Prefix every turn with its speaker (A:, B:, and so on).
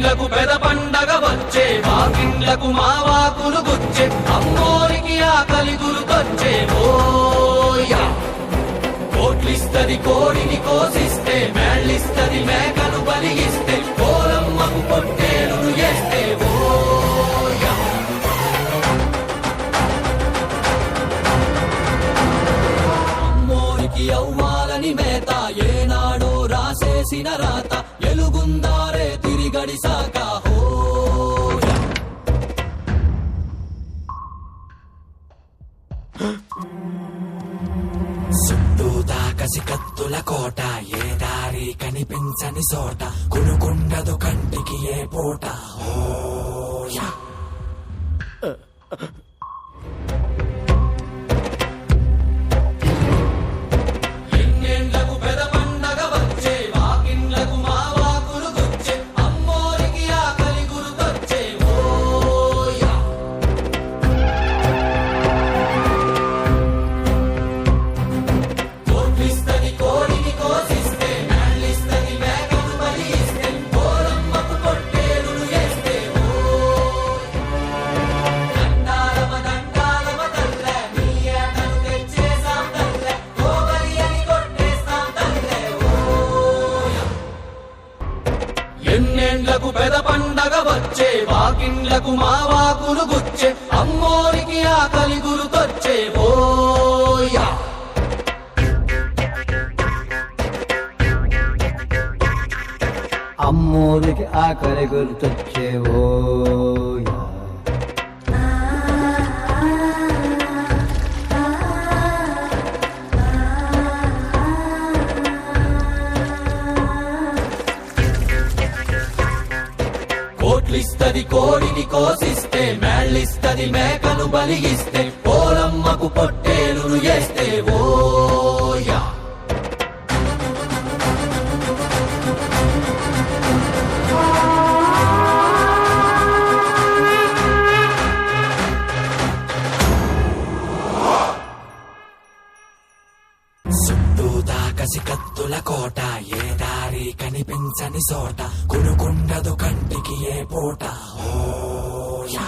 A: ఎన్నెండ్లకు పెద పండగ వచ్చే వాకిండ్లకు మావాకులు గుచ్చే అమ్మోరికి ఆకలి గురుకొచ్చే ఓయా కోట్లిస్తది కోడిని కోసిస్తే మేళ్ళిస్తది మేకను బలిగిస్తే కోలమ్మకు పొట్టేలును చేస్తే ఓయా అమ్మోరికి అవ్వాలని మేత ఏనాడో రాసేసిన రాత ఎలుగుందారే తిరిగడిసాక హోయా చుట్టూతా కసికత్తుల కోట ఏ దారి కనిపించని చోట కొనుకుండదు కంటికి ఏ పూట ఓయా ఎన్నెండ్లకు పెద పండగ వచ్చే వాకిండ్లకు మావాకులు గుచ్చే అమ్మోరికి ఆకలి గురుకొచ్చే ఓయా కోట్లిస్తది కోడిని కోసిస్తే మేళ్ళిస్తది మేకను బలిగిస్తే కోలమ్మకు పొట్టేలును చేస్తే దండాలమ తల్లే నీ ఏటను తెచ్చేసాం తల్లే కోబలి అని కొట్టేస్తాం తల్లే ఓయా ఎన్నెండ్లకు పెద పండగ వచ్చే వాకిండ్లకు మావాకులు గుచ్చే అమ్మోరికి ఆకలి గురుకొచ్చే ఓయా
B: అమ్మోరికి ఆకలి గుర్తొచ్చేవోయా
A: కోట్లిస్తది కోడిని కోసిస్తే మేళ్ళిస్తది మేకను బలిగిస్తే పోలమ్మకు పొట్టేలును చేస్తే ఓయా చుట్టూతా కసికత్తుల కోట ఏ దారి కనిపించని చోట కొనుకుండదు కంటికి ఏ పూట ఓయా